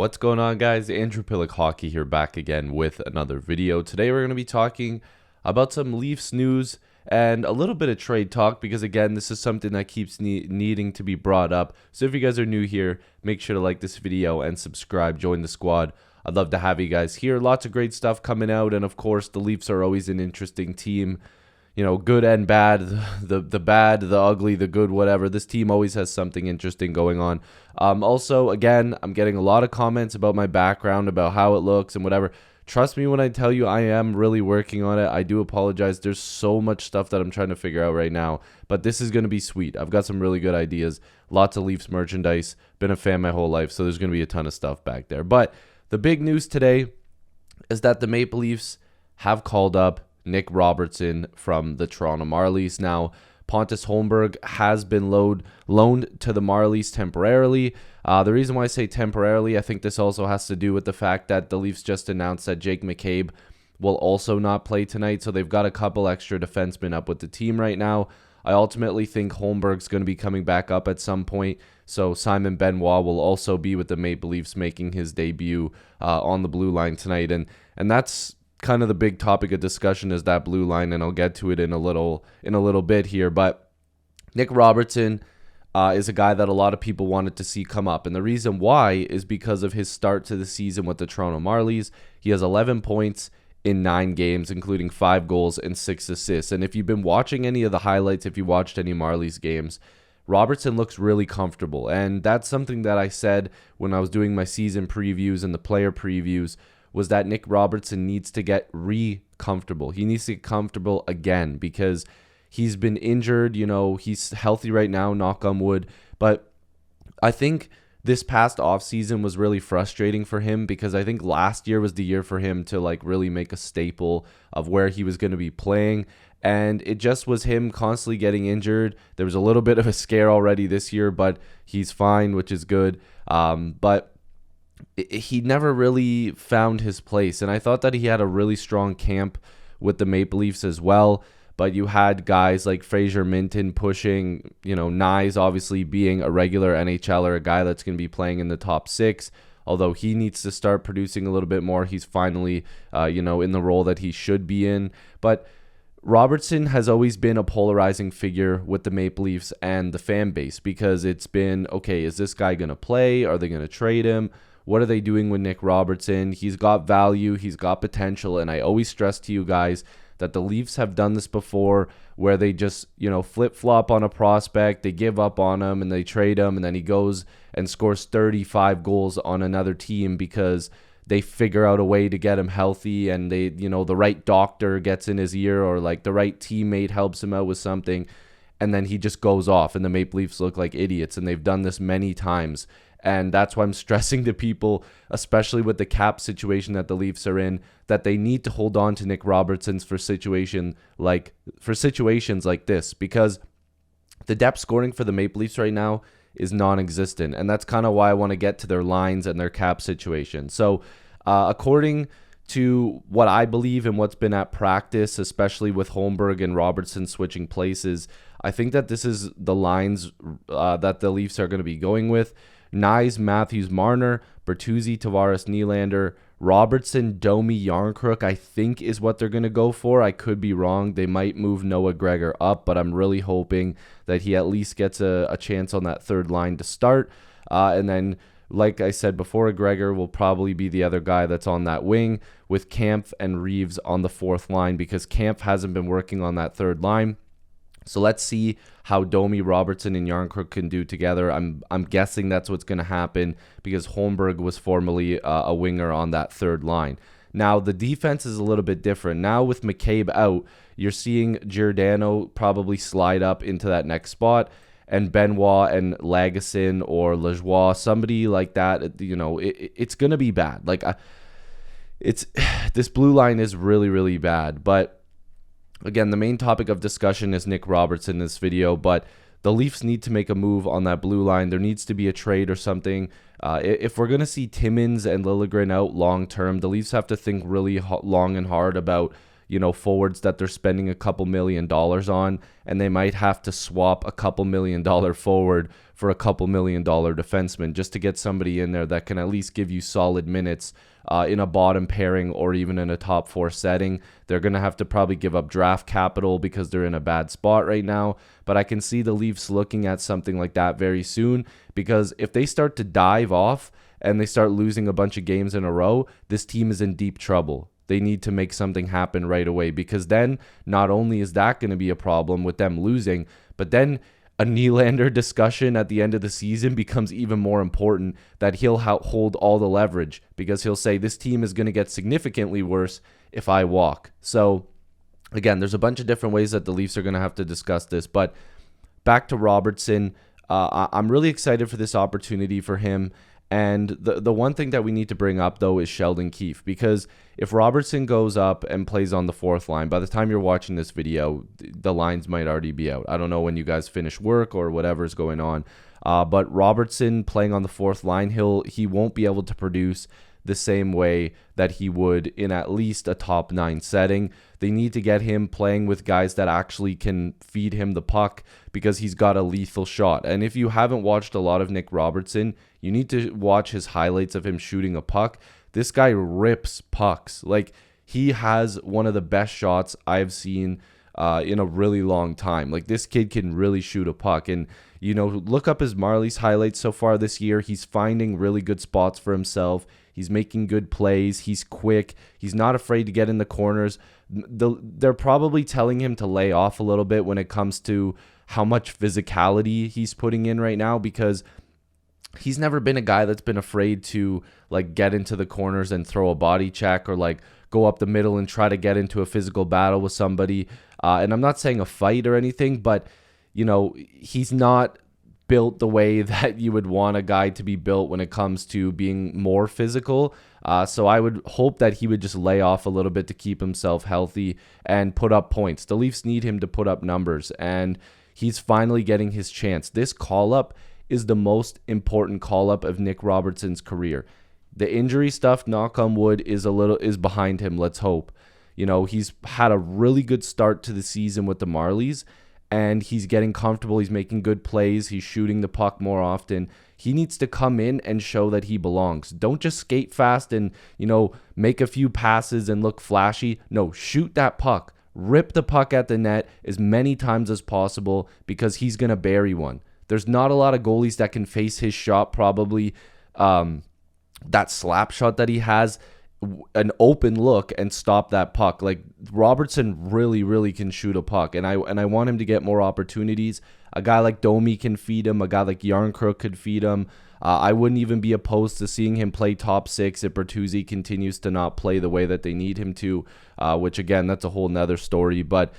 What's going on, guys? Andrew Piluk Hockey here, back again with another video. Today we're going to be talking about some Leafs news and a little bit of trade talk because, again, this is something that keeps needing to be brought up. So if you guys are new here, make sure to like this video and subscribe, join the squad. I'd love to have you guys here. Lots of great stuff coming out, and of course the Leafs are always an interesting team. You know, good and bad, the bad, the ugly, the good, whatever. This team always has something interesting going on. Also, again, I'm getting a lot of comments about my background, about how it looks and whatever. Trust me when I tell you I am really working on it. I do apologize. There's so much stuff that I'm trying to figure out right now, but this is going to be sweet. I've got some really good ideas. Lots of Leafs merchandise. Been a fan my whole life, so there's going to be a ton of stuff back there. But the big news today is that the Maple Leafs have called up Nick Robertson from the Toronto Marlies. Now, Pontus Holmberg has been loaned to the Marlies temporarily. The reason why I say temporarily, I think this also has to do with the fact that the Leafs just announced that Jake McCabe will also not play tonight, so they've got a couple extra defensemen up with the team right now. I ultimately think Holmberg's going to be coming back up at some point, so Simon Benoit will also be with the Maple Leafs making his debut on the blue line tonight, and that's kind of the big topic of discussion, is that blue line, and I'll get to it in a little bit here. But Nick Robertson is a guy that a lot of people wanted to see come up, and the reason why is because of his start to the season with the Toronto Marlies. He has 11 points in 9 games, including 5 goals and 6 assists. And if you've been watching any of the highlights, if you watched any Marlies games, Robertson looks really comfortable, and that's something that I said when I was doing my season previews and the player previews, was that Nick Robertson needs to get comfortable. He needs to get comfortable again because he's been injured. You know, he's healthy right now, knock on wood. But I think this past offseason was really frustrating for him because I think last year was the year for him to really make a staple of where he was going to be playing. And it just was him constantly getting injured. There was a little bit of a scare already this year, but he's fine, which is good. But he never really found his place, and I thought that he had a really strong camp with the Maple Leafs as well. But you had guys like Fraser Minton pushing, Nyes obviously being a regular NHLer, a guy that's going to be playing in the top 6, although he needs to start producing a little bit more. He's finally, in the role that he should be in. But Robertson has always been a polarizing figure with the Maple Leafs and the fan base because it's been, okay, is this guy going to play? Are they going to trade him? What are they doing with Nick Robertson? He's got value. He's got potential. And I always stress to you guys that the Leafs have done this before where they just, flip-flop on a prospect. They give up on him and they trade him. And then he goes and scores 35 goals on another team because they figure out a way to get him healthy, and they, the right doctor gets in his ear, or the right teammate helps him out with something. And then he just goes off and the Maple Leafs look like idiots. And they've done this many times. And that's why I'm stressing to people, especially with the cap situation that the Leafs are in, that they need to hold on to Nick Robertson for situations like this, because the depth scoring for the Maple Leafs right now is non-existent. And that's kind of why I want to get to their lines and their cap situation. So according to what I believe and what's been at practice, especially with Holmberg and Robertson switching places, I think that this is the lines that the Leafs are going to be going with. Nyes, Matthews, Marner, Bertuzzi, Tavares, Nylander, Robertson, Domi, Yarncrook, I think is what they're going to go for. I could be wrong. They might move Noah Gregor up, but I'm really hoping that he at least gets a chance on that third line to start. And then, like I said before, Gregor will probably be the other guy that's on that wing, with Kampf and Reeves on the fourth line, because Kampf hasn't been working on that third line. So let's see how Domi, Robertson, and Yarncrook can do together. I'm guessing that's what's going to happen because Holmberg was formerly a winger on that third line. Now, the defense is a little bit different. Now, with McCabe out, you're seeing Giordano probably slide up into that next spot, and Benoit and Lagesson or Lajoie, somebody like that, it's going to be bad. This blue line is really, really bad, but again, the main topic of discussion is Nick Robertson in this video, but the Leafs need to make a move on that blue line. There needs to be a trade or something. If we're going to see Timmins and Liljegren out long-term, the Leafs have to think really long and hard about, forwards that they're spending a couple $1 million on, and they might have to swap a couple $1 million forward for a couple $1 million defenseman just to get somebody in there that can at least give you solid minutes in a bottom pairing or even in a top 4 setting. They're going to have to probably give up draft capital because they're in a bad spot right now. But I can see the Leafs looking at something like that very soon, because if they start to dive off and they start losing a bunch of games in a row, this team is in deep trouble. They need to make something happen right away, because then not only is that going to be a problem with them losing, but then a Nylander discussion at the end of the season becomes even more important, that he'll hold all the leverage, because he'll say this team is going to get significantly worse if I walk. So again, there's a bunch of different ways that the Leafs are going to have to discuss this, but back to Robertson. I'm really excited for this opportunity for him. And the one thing that we need to bring up, though, is Sheldon Keefe, because if Robertson goes up and plays on the 4th line, by the time you're watching this video, the lines might already be out. I don't know when you guys finish work or whatever's going on. But Robertson playing on the 4th line, he won't be able to produce the same way that he would in at least a top 9 setting. They need to get him playing with guys that actually can feed him the puck, because he's got a lethal shot. And if you haven't watched a lot of Nick Robertson, you need to watch his highlights of him shooting a puck. This guy rips pucks. Like, he has one of the best shots I've seen in a really long time. Like, this kid can really shoot a puck. And, look up his Marlies highlights so far this year. He's finding really good spots for himself. He's making good plays. He's quick. He's not afraid to get in the corners. They're probably telling him to lay off a little bit when it comes to how much physicality he's putting in right now, because he's never been a guy that's been afraid to get into the corners and throw a body check, or go up the middle and try to get into a physical battle with somebody. And I'm not saying a fight or anything, but he's not built the way that you would want a guy to be built when it comes to being more physical. So I would hope that he would just lay off a little bit to keep himself healthy and put up points. The Leafs need him to put up numbers, and he's finally getting his chance. This call-up is the most important call-up of Nick Robertson's career. The injury stuff, knock on wood, is behind him, let's hope. He's had a really good start to the season with the Marlies, and he's getting comfortable. He's making good plays. He's shooting the puck more often. He needs to come in and show that he belongs. Don't just skate fast and, make a few passes and look flashy. No, shoot that puck. Rip the puck at the net as many times as possible, because he's going to bury one. There's not a lot of goalies that can face his shot, probably. That slap shot that he has, an open look, and stop that puck. Like, Robertson really, really can shoot a puck, and I want him to get more opportunities. A guy like Domi can feed him. A guy like Yarncrook could feed him. I wouldn't even be opposed to seeing him play top 6 if Bertuzzi continues to not play the way that they need him to, which, again, that's a whole nother story. But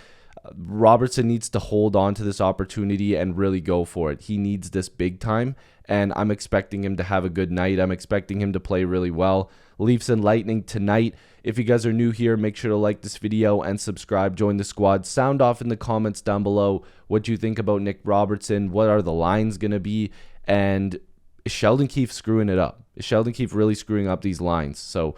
Robertson needs to hold on to this opportunity and really go for it. He needs this big time, and I'm expecting him to have a good night. I'm expecting him to play really well. Leafs and Lightning tonight. If you guys are new here, make sure to like this video and subscribe. Join the squad. Sound off in the comments down below what you think about Nick Robertson. What are the lines going to be? And is Sheldon Keefe screwing it up? Is Sheldon Keefe really screwing up these lines? So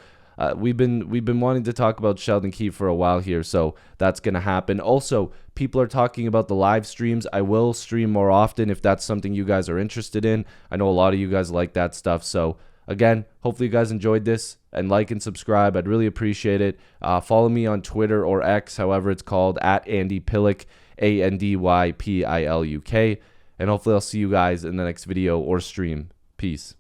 we've been wanting to talk about Sheldon Keefe for a while here, so that's going to happen. Also, people are talking about the live streams. I will stream more often if that's something you guys are interested in. I know a lot of you guys like that stuff. So again, hopefully you guys enjoyed this, and like and subscribe. I'd really appreciate it. Follow me on Twitter or X, however it's called, at Andy Piluk, ANDYPILUK. And hopefully I'll see you guys in the next video or stream. Peace.